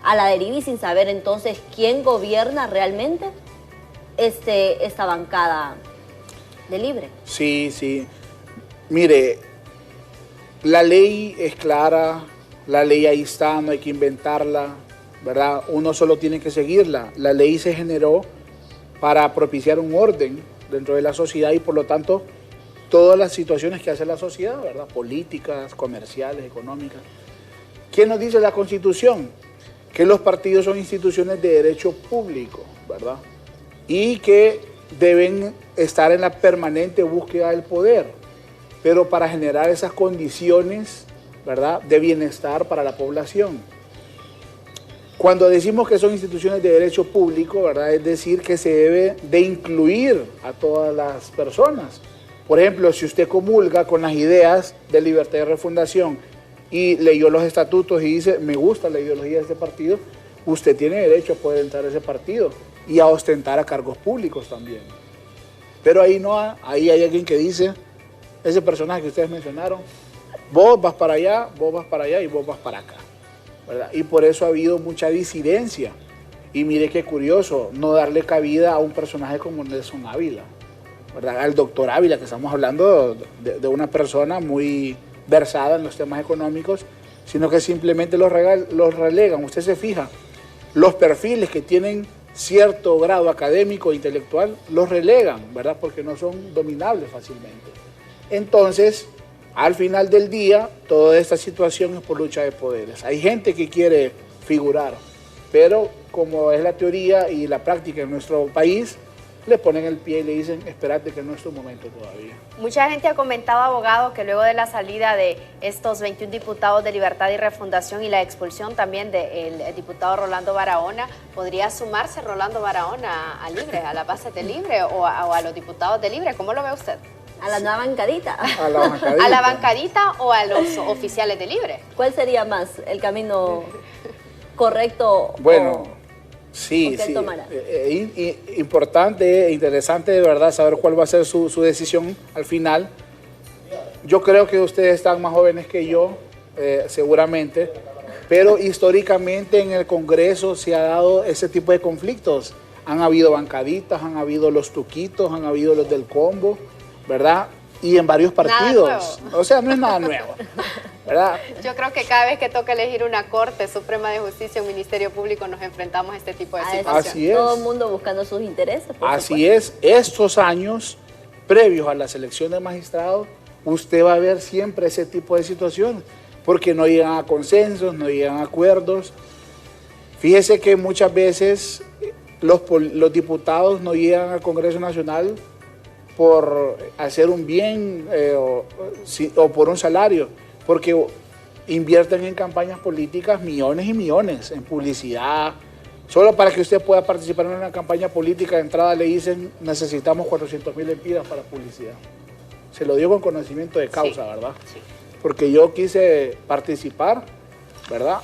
a la deriva y sin saber entonces quién gobierna realmente esta bancada de Libre. Sí, sí. Mire, la ley es clara, la ley ahí está, no hay que inventarla, ¿verdad? Uno solo tiene que seguirla. La ley se generó para propiciar un orden dentro de la sociedad y por lo tanto todas las situaciones que hace la sociedad, ¿verdad? Políticas, comerciales, económicas. ¿Qué nos dice la Constitución? Que los partidos son instituciones de derecho público, ¿verdad? Y que deben estar en la permanente búsqueda del poder, pero para generar esas condiciones, ¿verdad?, de bienestar para la población. Cuando decimos que son instituciones de derecho público, ¿verdad?, es decir que se debe de incluir a todas las personas. Por ejemplo, si usted comulga con las ideas de Libertad y Refundación y leyó los estatutos y dice, me gusta la ideología de este partido, usted tiene derecho a poder entrar a ese partido. y a ostentar a cargos públicos también. Pero ahí no, ahí hay alguien que dice, ese personaje que ustedes mencionaron, vos vas para allá y vos vas para acá, ¿verdad? Y por eso ha habido mucha disidencia. Y mire qué curioso, no darle cabida a un personaje como Nelson Ávila, ¿verdad? Al doctor Ávila, que estamos hablando de una persona muy versada en los temas económicos, sino que simplemente los relegan. Usted se fija, los perfiles que tienen cierto grado académico e intelectual los relegan, ¿verdad? Porque no son dominables fácilmente. Entonces, al final del día, toda esta situación es por lucha de poderes. Hay gente que quiere figurar, pero como es la teoría y la práctica en nuestro país, le ponen el pie y le dicen, espérate que no es tu momento todavía. Mucha gente ha comentado, abogado, que luego de la salida de estos 21 diputados de Libertad y Refundación y la expulsión también del diputado Rolando Barahona, ¿podría sumarse Rolando Barahona a Libre, a la base de Libre o a los diputados de Libre? ¿Cómo lo ve usted? A la nueva bancadita. A la bancadita. ¿A la bancadita o a los oficiales de Libre? ¿Cuál sería más el camino correcto? Bueno, sí, importante, interesante de verdad saber cuál va a ser su decisión al final. Yo creo que ustedes están más jóvenes que yo, seguramente, pero históricamente en el Congreso se ha dado ese tipo de conflictos. Han habido bancaditas, han habido los tuquitos, han habido los del combo, ¿verdad? Y en varios partidos. O sea, no es nada nuevo, ¿verdad? Yo creo que cada vez que toca elegir una Corte Suprema de Justicia, un Ministerio Público, nos enfrentamos a este tipo de situaciones. Así es. Todo el mundo buscando sus intereses. Así es. Estos años previos a la selección de magistrados, usted va a ver siempre ese tipo de situaciones, porque no llegan a consensos, no llegan a acuerdos. Fíjese que muchas veces los diputados no llegan al Congreso Nacional por hacer un bien o por un salario, porque invierten en campañas políticas millones y millones, en publicidad. Solo para que usted pueda participar en una campaña política de entrada le dicen necesitamos 400.000 lempiras para publicidad. Se lo digo con conocimiento de causa, sí, ¿verdad? Sí. Porque yo quise participar, ¿verdad?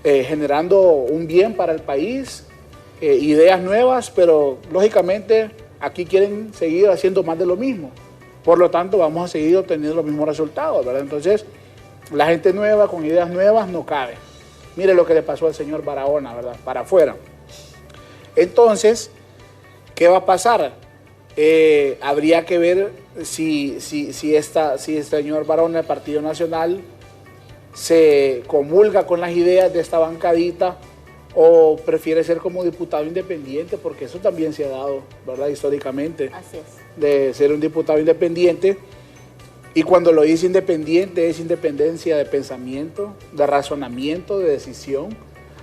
Generando un bien para el país, ideas nuevas, pero lógicamente aquí quieren seguir haciendo más de lo mismo. Por lo tanto, vamos a seguir obteniendo los mismos resultados, ¿verdad? Entonces, la gente nueva, con ideas nuevas, no cabe. Mire lo que le pasó al señor Barahona, ¿verdad? Para afuera. Entonces, ¿qué va a pasar? Habría que ver si el señor Barahona del Partido Nacional se comulga con las ideas de esta bancadita o prefiere ser como diputado independiente, porque eso también se ha dado, ¿verdad? Históricamente. Así es. De ser un diputado independiente. Y cuando lo dice independiente, es independencia de pensamiento, de razonamiento, de decisión,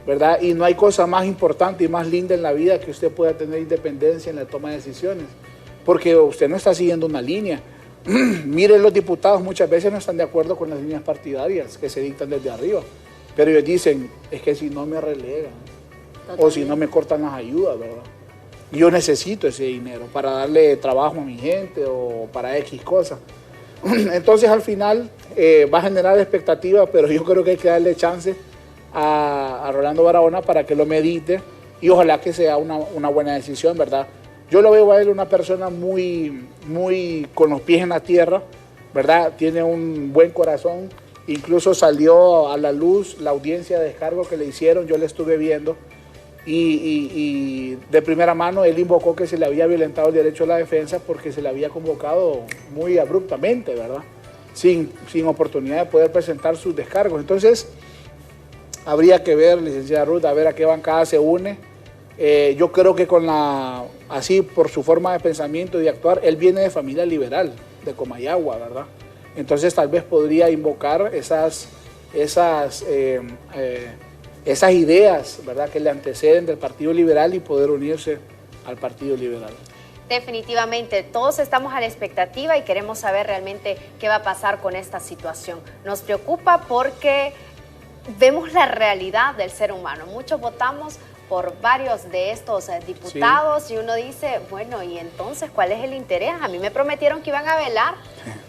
¿verdad? Y no hay cosa más importante y más linda en la vida que usted pueda tener independencia en la toma de decisiones, porque usted no está siguiendo una línea. Miren, los diputados muchas veces no están de acuerdo con las líneas partidarias que se dictan desde arriba, pero ellos dicen, es que si no me relegan, o si no me cortan las ayudas, ¿verdad? Yo necesito ese dinero para darle trabajo a mi gente o para X cosas. Entonces al final va a generar expectativas, pero yo creo que hay que darle chance a Rolando Barahona para que lo medite y ojalá que sea una buena decisión, ¿verdad? Yo lo veo a él una persona muy con los pies en la tierra, ¿verdad? Tiene un buen corazón, incluso salió a la luz la audiencia de descargo que le hicieron, yo le estuve viendo y de primera mano él invocó que se le había violentado el derecho a la defensa porque se le había convocado muy abruptamente, ¿verdad? Sin oportunidad de poder presentar sus descargos. Entonces, habría que ver, licenciada Ruth, a ver a qué bancada se une. Yo creo que así por su forma de pensamiento y de actuar, él viene de familia liberal, de Comayagua, ¿verdad? Entonces tal vez podría invocar esas ideas, ¿verdad?, que le anteceden del Partido Liberal y poder unirse al Partido Liberal. Definitivamente, todos estamos a la expectativa y queremos saber realmente qué va a pasar con esta situación. Nos preocupa porque vemos la realidad del ser humano. Muchos votamos por varios de estos diputados, sí, y uno dice, bueno, ¿y entonces cuál es el interés? A mí me prometieron que iban a velar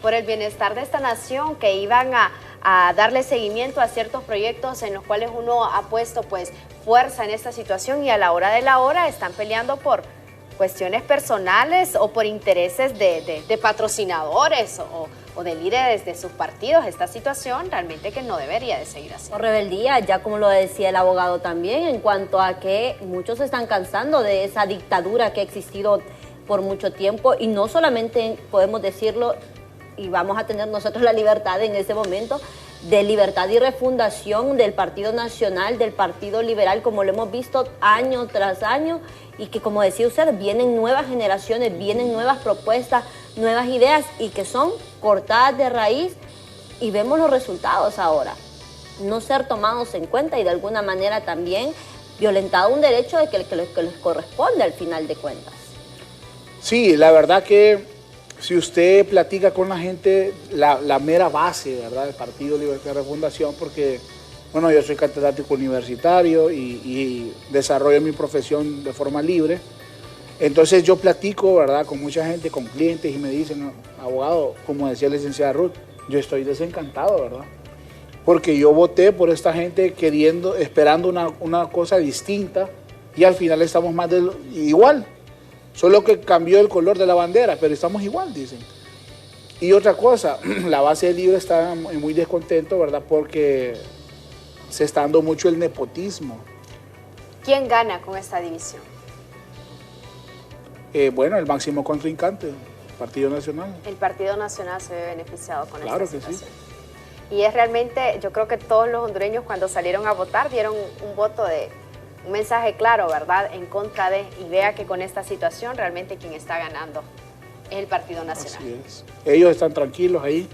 por el bienestar de esta nación, que iban a darle seguimiento a ciertos proyectos en los cuales uno ha puesto pues fuerza en esta situación y a la hora de la hora están peleando por cuestiones personales o por intereses de patrocinadores o de líderes de sus partidos. Esta situación realmente que no debería de seguir así. O rebeldía, ya como lo decía el abogado también, en cuanto a que muchos se están cansando de esa dictadura que ha existido por mucho tiempo, y no solamente podemos decirlo, y vamos a tener nosotros la libertad en ese momento, de libertad y refundación del Partido Nacional, del Partido Liberal, como lo hemos visto año tras año, y que, como decía usted, vienen nuevas generaciones, vienen nuevas propuestas, nuevas ideas, y que son cortadas de raíz, y vemos los resultados ahora. No ser tomados en cuenta y de alguna manera también violentado un derecho de que les corresponde al final de cuentas. Sí, la verdad que si usted platica con la gente, la mera base, ¿verdad?, del Partido Libertad y Refundación, porque, bueno, yo soy catedrático universitario y desarrollo mi profesión de forma libre. Entonces yo platico, ¿verdad?, con mucha gente, con clientes, y me dicen, no, abogado, como decía la licenciada Ruth, yo estoy desencantado, ¿verdad? Porque yo voté por esta gente esperando una cosa distinta, y al final estamos más igual. Solo que cambió el color de la bandera, pero estamos igual, dicen. Y otra cosa, la base del Libre está muy descontento, ¿verdad?, porque se está dando mucho el nepotismo. ¿Quién gana con esta división? Bueno, el máximo contrincante, el Partido Nacional. El Partido Nacional se ve beneficiado con esta situación. Claro que sí. Y es realmente, yo creo que todos los hondureños cuando salieron a votar dieron un mensaje claro, ¿verdad?, en contra de, y vea que con esta situación realmente quien está ganando es el Partido Nacional. Así es. Ellos están tranquilos ahí,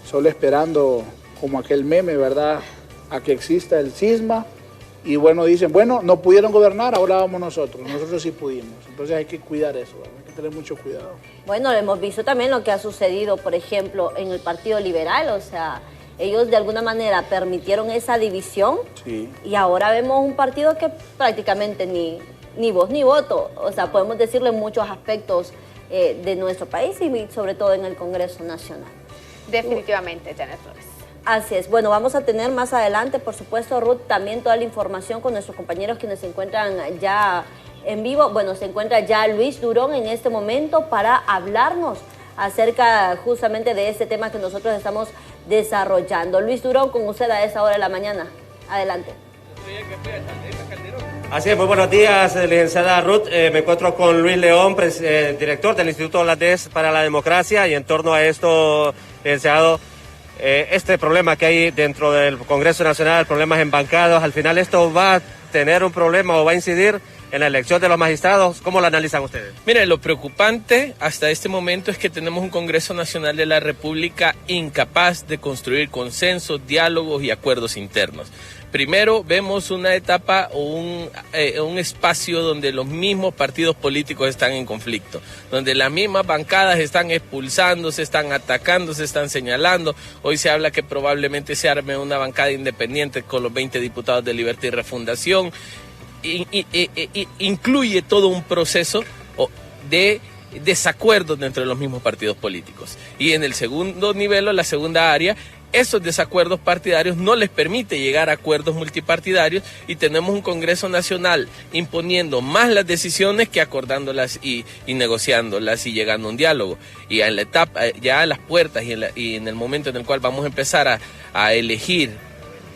solo esperando, como aquel meme, ¿verdad?, a que exista el cisma, y bueno, dicen, bueno, no pudieron gobernar, ahora vamos nosotros sí pudimos. Entonces hay que cuidar eso, ¿verdad?, hay que tener mucho cuidado. Bueno, hemos visto también lo que ha sucedido, por ejemplo, en el Partido Liberal, o sea, ellos de alguna manera permitieron esa división, sí, y ahora vemos un partido que prácticamente ni voz ni voto, o sea, podemos decirlo en muchos aspectos de nuestro país y sobre todo en el Congreso Nacional. Definitivamente, Janet Flores. Así es. Bueno, vamos a tener más adelante, por supuesto, Ruth, también toda la información con nuestros compañeros quienes se encuentran ya en vivo. Bueno, se encuentra ya Luis Durón en este momento para hablarnos acerca justamente de este tema que nosotros estamos desarrollando. Luis Durón, con usted a esa hora de la mañana. Adelante. Así es, muy buenos días, licenciada Ruth. Me encuentro con Luis León, director del Instituto Holandés para la Democracia, y en torno a esto, licenciado, este problema que hay dentro del Congreso Nacional, problemas en bancadas, al final esto va a tener un problema o va a incidir en la elección de los magistrados. ¿Cómo lo analizan ustedes? Mire, lo preocupante hasta este momento es que tenemos un Congreso Nacional de la República incapaz de construir consensos, diálogos y acuerdos internos. Primero vemos una etapa o un espacio donde los mismos partidos políticos están en conflicto, donde las mismas bancadas están expulsando, se están atacando, se están señalando. Hoy se habla que probablemente se arme una bancada independiente con los 20 diputados de Libertad y Refundación. Incluye todo un proceso de desacuerdos entre los mismos partidos políticos. Y en el segundo nivel, o la segunda área, esos desacuerdos partidarios no les permite llegar a acuerdos multipartidarios, y tenemos un Congreso Nacional imponiendo más las decisiones que acordándolas y negociándolas y llegando a un diálogo. Y en la etapa, ya a las puertas y en el momento en el cual vamos a empezar a elegir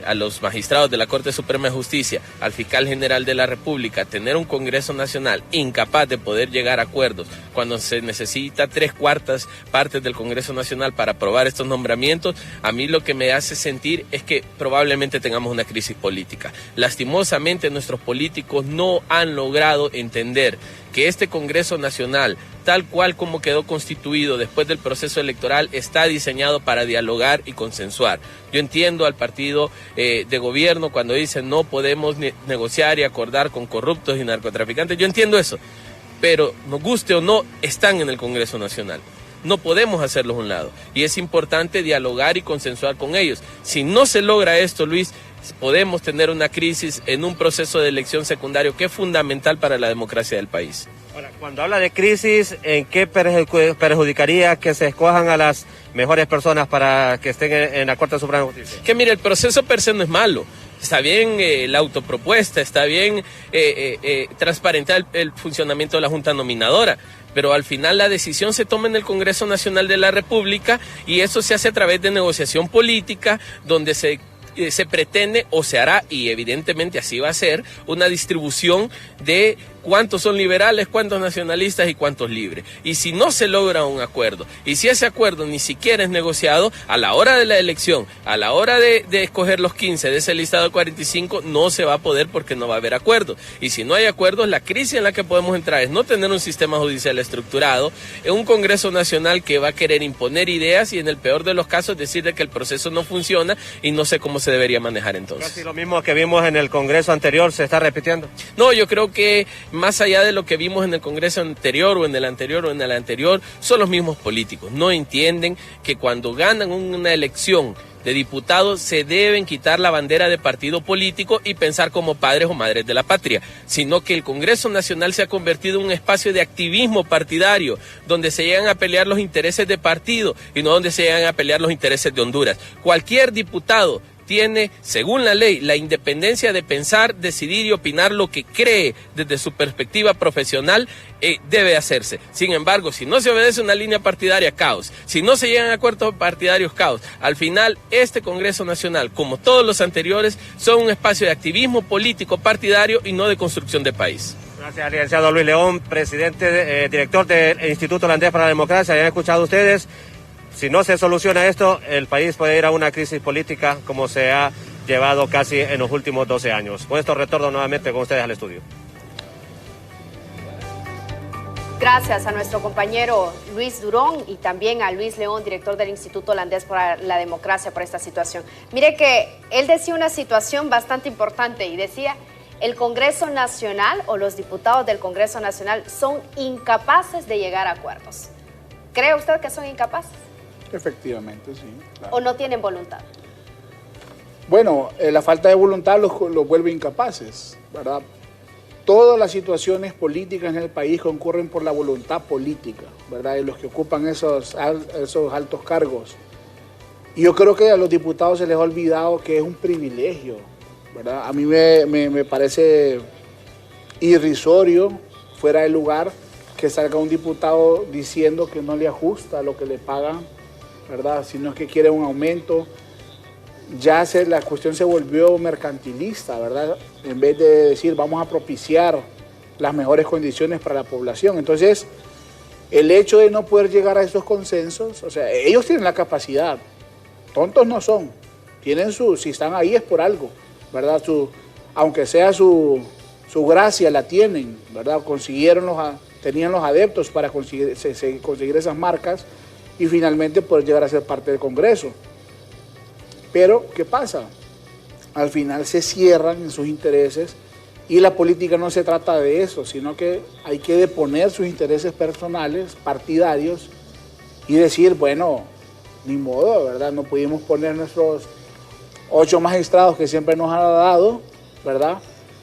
a los magistrados de la Corte Suprema de Justicia, al fiscal general de la República, tener un Congreso Nacional incapaz de poder llegar a acuerdos cuando se necesita 3/4 partes del Congreso Nacional para aprobar estos nombramientos, a mí lo que me hace sentir es que probablemente tengamos una crisis política. Lastimosamente nuestros políticos no han logrado entender que este Congreso Nacional, tal cual como quedó constituido después del proceso electoral, está diseñado para dialogar y consensuar. Yo entiendo al partido de gobierno cuando dicen no podemos negociar y acordar con corruptos y narcotraficantes. Yo entiendo eso, pero nos guste o no, están en el Congreso Nacional. No podemos hacerlos a un lado, y es importante dialogar y consensuar con ellos. Si no se logra esto, Luis, podemos tener una crisis en un proceso de elección secundario que es fundamental para la democracia del país. Ahora, cuando habla de crisis, ¿en qué perjudicaría que se escojan a las mejores personas para que estén en la Corte Suprema de Justicia? Que mire, el proceso per se no es malo, Está bien la autopropuesta, está bien transparentar el funcionamiento de la Junta Nominadora, pero al final la decisión se toma en el Congreso Nacional de la República y eso se hace a través de negociación política donde se pretende o se hará, y evidentemente así va a ser, una distribución de cuántos son liberales, cuántos nacionalistas y cuántos libres. Y si no se logra un acuerdo, y si ese acuerdo ni siquiera es negociado, a la hora de la elección, a la hora de escoger los 15 de ese listado de 45, no se va a poder porque no va a haber acuerdo. Y si no hay acuerdos, la crisis en la que podemos entrar es no tener un sistema judicial estructurado, un Congreso Nacional que va a querer imponer ideas y en el peor de los casos decir que el proceso no funciona y no sé cómo se debería manejar entonces. Casi lo mismo que vimos en el Congreso anterior se está repitiendo. No, yo creo que más allá de lo que vimos en el Congreso anterior o en el anterior o en el anterior, son los mismos políticos. No entienden que cuando ganan una elección de diputados se deben quitar la bandera de partido político y pensar como padres o madres de la patria, sino que el Congreso Nacional se ha convertido en un espacio de activismo partidario, donde se llegan a pelear los intereses de partido y no donde se llegan a pelear los intereses de Honduras. Cualquier diputado tiene, según la ley, la independencia de pensar, decidir y opinar lo que cree desde su perspectiva profesional, debe hacerse. Sin embargo, si no se obedece una línea partidaria, caos. Si no se llegan a acuerdos partidarios, caos. Al final, este Congreso Nacional, como todos los anteriores, son un espacio de activismo político partidario y no de construcción de país. Gracias, licenciado Luis León, presidente, director del Instituto Holandés para la Democracia. Ya han escuchado ustedes. Si no se soluciona esto, el país puede ir a una crisis política como se ha llevado casi en los últimos 12 años. Con esto retorno nuevamente con ustedes al estudio. Gracias a nuestro compañero Luis Durón y también a Luis León, director del Instituto Holandés para la Democracia, por esta situación. Mire que él decía una situación bastante importante y decía: el Congreso Nacional o los diputados del Congreso Nacional son incapaces de llegar a acuerdos. ¿Cree usted que son incapaces? Efectivamente, sí. Claro. ¿O no tienen voluntad? Bueno, la falta de voluntad los vuelve incapaces, ¿verdad? Todas las situaciones políticas en el país concurren por la voluntad política, ¿verdad? Y los que ocupan esos altos cargos. Y yo creo que a los diputados se les ha olvidado que es un privilegio, ¿verdad? A mí me parece irrisorio, fuera de lugar, que salga un diputado diciendo que no le ajusta lo que le pagan, ¿verdad? Sino que quiere un aumento. Ya la cuestión se volvió mercantilista, ¿verdad? En vez de decir vamos a propiciar las mejores condiciones para la población. Entonces, el hecho de no poder llegar a esos consensos, o sea, ellos tienen la capacidad, tontos no son, tienen si están ahí es por algo, ¿verdad? Aunque sea su gracia la tienen, ¿verdad? Tenían los adeptos para conseguir esas marcas y finalmente poder llegar a ser parte del Congreso. Pero, ¿qué pasa? Al final se cierran en sus intereses y la política no se trata de eso, sino que hay que deponer sus intereses personales, partidarios, y decir, bueno, ni modo, ¿verdad? No pudimos poner nuestros 8 magistrados que siempre nos ha dado, ¿verdad?,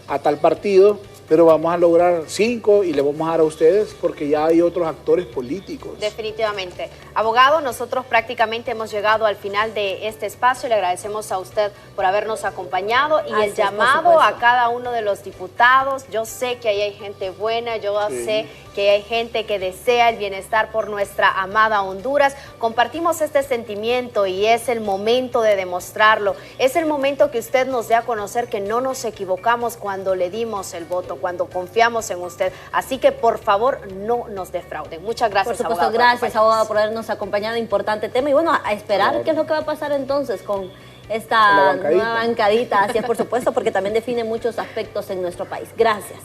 a tal partido, pero vamos a lograr 5 y le vamos a dar a ustedes porque ya hay otros actores políticos. Definitivamente. Abogado, nosotros prácticamente hemos llegado al final de este espacio. Le agradecemos a usted por habernos acompañado y el llamado a cada uno de los diputados. Yo sé que ahí hay gente buena, yo sé que hay gente que desea el bienestar por nuestra amada Honduras. Compartimos este sentimiento y es el momento de demostrarlo. Es el momento que usted nos dé a conocer que no nos equivocamos cuando le dimos el voto, cuando confiamos en usted. Así que, por favor, no nos defrauden. Muchas gracias, abogado. Por supuesto, gracias, abogado, por habernos acompañado. Importante tema. Y bueno, a esperar qué es lo que va a pasar entonces con esta nueva bancadita. Así es, por supuesto, porque también define muchos aspectos en nuestro país. Gracias.